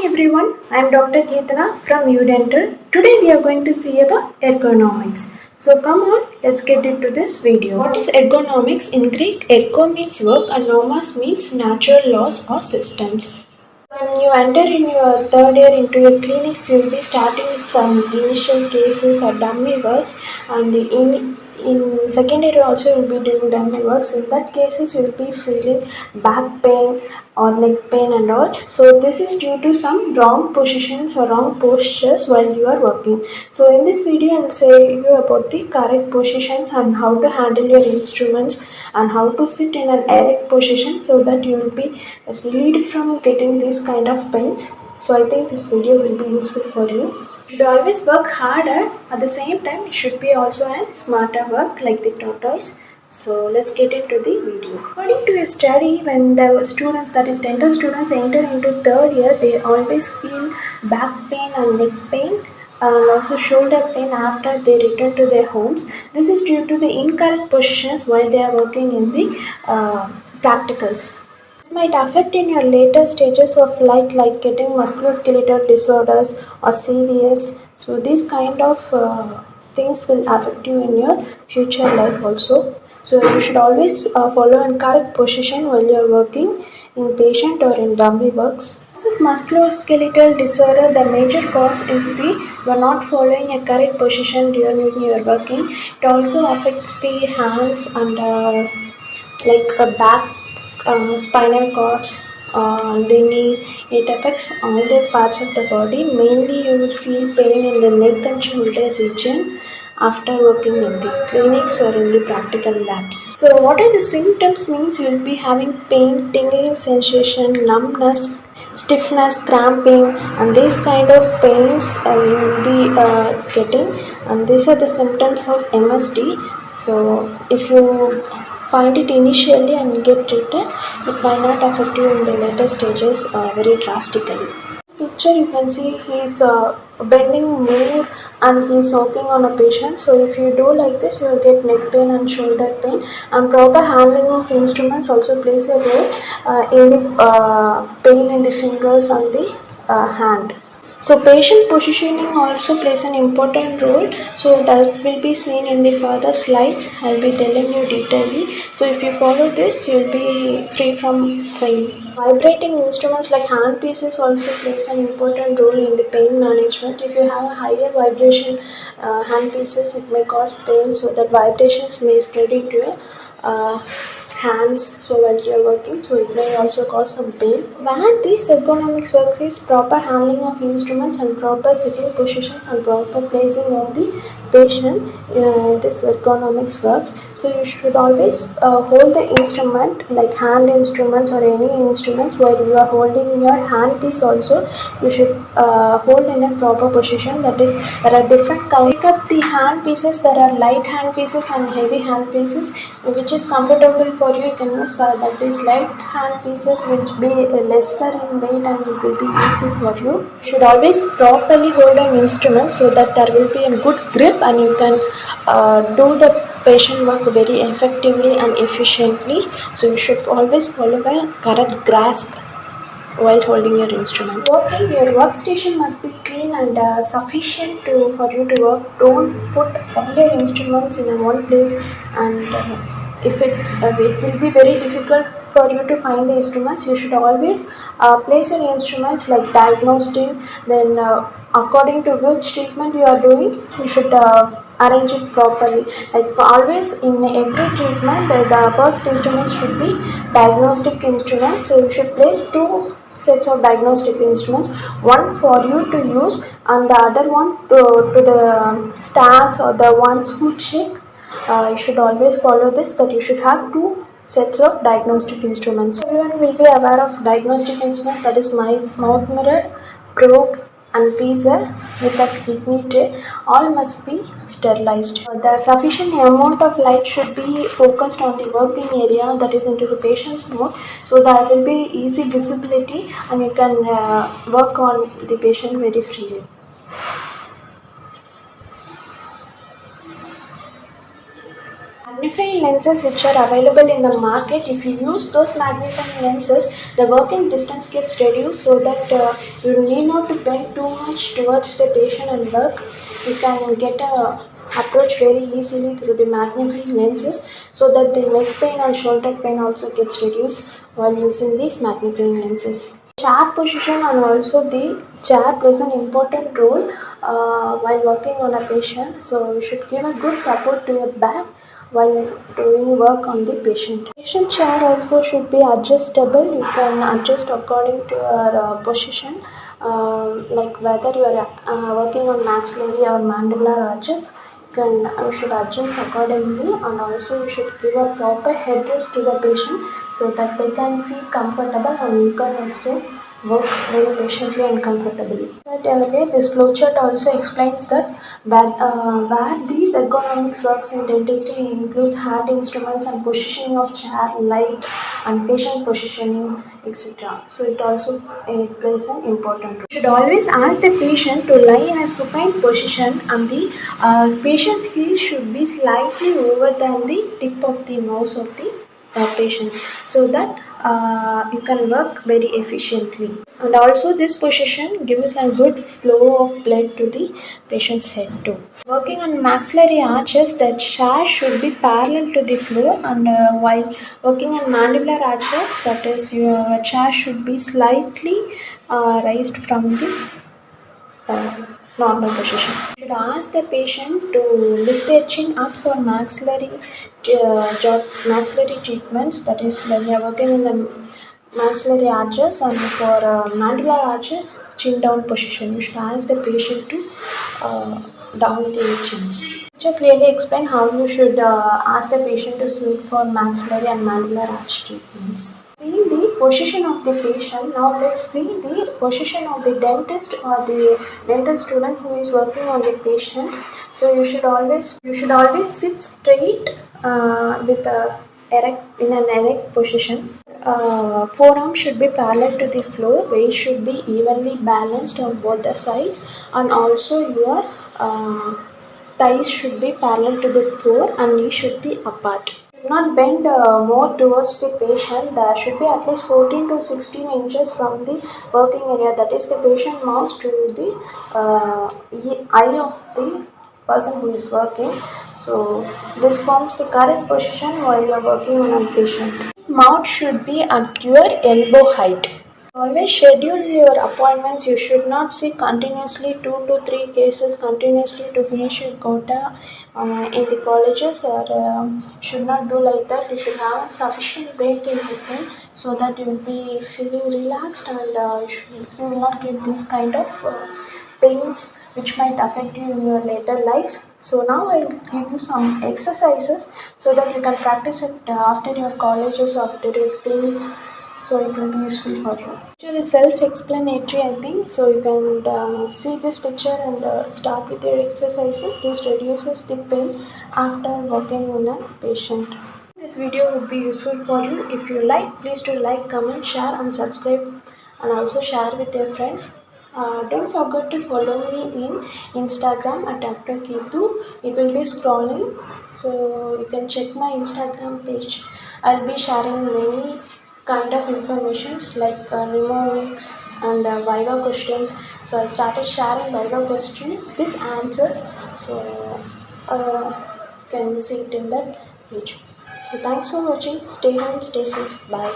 Hi everyone, I am Dr. Keetana from UDental. Today we are going to see about ergonomics. So come on, let's get into this video. What is ergonomics? In Greek, ergo means work and nomos means natural laws or systems. When you enter in your third year into your clinics, you will be starting with some initial cases or dummy works, and in second year also you will be doing dummy works. In that cases, you will be feeling back pain or neck pain and all. So this is due to some wrong positions or wrong postures while you are working. So in this video, I will say you about the correct positions and how to handle your instruments and how to sit in an erect position so that you will be relieved from getting this kind of pains. So I think this video will be useful for you. You should always work harder. At the same time, you should be also a smarter work like the tortoise. So let's get into the video. According to a study, when the students, that is dental students, enter into third year, they always feel back pain and neck pain and also shoulder pain after they return to their homes. This is due to the incorrect positions while they are working in the practicals. This might affect in your later stages of life like getting musculoskeletal disorders or CVS. So these kind of things will affect you in your future life also. So you should always follow a correct position while you are working in patient or in dummy works. Because of musculoskeletal disorder, the major cause is the you are not following a correct position during your working. It also affects the hands and like a back, spinal cords, the knees. It affects all the parts of the body. Mainly, you will feel pain in the neck and shoulder region after working in the clinics or in the practical labs. So, what are the symptoms? Means you will be having pain, tingling sensation, numbness, stiffness, cramping, and these kind of pains you will be getting, and these are the symptoms of MSD. So, if you find it initially and get treated, it might not affect you in the later stages very drastically. This picture you can see he is bending more and he is working on a patient. So if you do like this, you will get neck pain and shoulder pain. And proper handling of instruments also plays a role in the pain in the fingers and the hand. So patient positioning also plays an important role. So that will be seen in the further slides. I'll be telling you detailedly. So if you follow this, you'll be free from pain. Vibrating instruments like hand pieces also plays an important role in the pain management. If you have a higher vibration hand pieces, it may cause pain. So that vibrations may spread into your hands, so while you are working, so it may also cause some pain. Where these ergonomics works is proper handling of instruments and proper sitting positions and proper placing of the patient. This ergonomics works. So you should always hold the instrument like hand instruments or any instruments while you are holding your hand piece also. You should hold in a proper position. That is, there are different kinds. Pick up the hand pieces. There are light hand pieces and heavy hand pieces, which is comfortable for you. You can use that is light hand pieces which be lesser in weight and it will be easy for you. You should always properly hold an instrument so that there will be a good grip and you can do the patient work very effectively and efficiently. So you should always follow a correct grasp while holding your instrument. Working, your workstation must be clean and sufficient for you to work. Don't put all your instruments in one place, and if it will be very difficult for you to find the instruments. You should always place your instruments like diagnostic, then according to which treatment you are doing, you should arrange it properly. Like always in every treatment, the first instruments should be diagnostic instruments. So you should place two sets of diagnostic instruments, one for you to use and the other one to the stars or the ones who check. You should always follow this, that you should have two sets of diagnostic instruments. Everyone will be aware of diagnostic instruments, that is my mouth mirror, probe and tweezer with a kidney tray. All must be sterilized. The sufficient amount of light should be focused on the working area, that is into the patient's mouth, so there will be easy visibility and you can work on the patient very freely. Magnifying lenses which are available in the market, if you use those magnifying lenses, the working distance gets reduced so that you need not to bend too much towards the patient and work. You can get a approach very easily through the magnifying lenses so that the neck pain and shoulder pain also gets reduced while using these magnifying lenses. Chair position and also the chair plays an important role while working on a patient. So you should give a good support to your back while doing work on the patient. Patient chair also should be adjustable. You can adjust according to your position, like whether you are working on maxillary or mandibular arches. You should adjust accordingly, and also you should give a proper headrest to the patient so that they can feel comfortable, and you can also work very patiently and comfortably. But earlier, this flowchart also explains that where these ergonomics works in dentistry includes hand instruments and positioning of chair, light, and patient positioning, etc. So it plays an important role. You should always ask the patient to lie in a supine position, and the patient's heel should be slightly over than the tip of the nose of the patient, so that you can work very efficiently. And also this position gives a good flow of blood to the patient's head too. Working on maxillary arches, the chair should be parallel to the floor, and while working on mandibular arches, that is your chair should be slightly raised from the normal position. You should ask the patient to lift their chin up for maxillary treatments. That is when you are working in the maxillary arches, and for mandibular arches, chin down position. You should ask the patient to down their chins. Picture clearly explain how you should ask the patient to sit for maxillary and mandibular arch treatments. See the position of the patient. Now let's see the position of the dentist or the dental student who is working on the patient. So you should always sit straight with a erect in an erect position. Forearm should be parallel to the floor. Weight should be evenly balanced on both the sides, and also your thighs should be parallel to the floor and knees should be apart. Do not bend more towards the patient. There should be at least 14 to 16 inches from the working area, that is the patient mouth, to the eye of the person who is working. So this forms the correct position while you are working on a patient. Mouth should be at your elbow height. Always schedule your appointments. You should not see continuously 2 to 3 cases continuously to finish your quota in the colleges, or should not do like that. You should have sufficient break in between so that you will be feeling relaxed, and you will not get these kind of pains which might affect you in your later lives. So now I will give you some exercises so that you can practice it after your colleges, after your clinics, so it will be useful for you. Picture is self-explanatory, I think, so you can see this picture and start with your exercises. This reduces the pain after working on a patient. This video would be useful for you. If you like, please do like, comment, share and subscribe, and also share with your friends. Don't forget to follow me in Instagram at Dr. Ketu. It will be scrolling, so you can check my Instagram page. I'll be sharing many kind of informations like mnemonics and Viva questions. So I started sharing Viva questions with answers. So can see it in that page. So thanks for watching. Stay home, stay safe. Bye.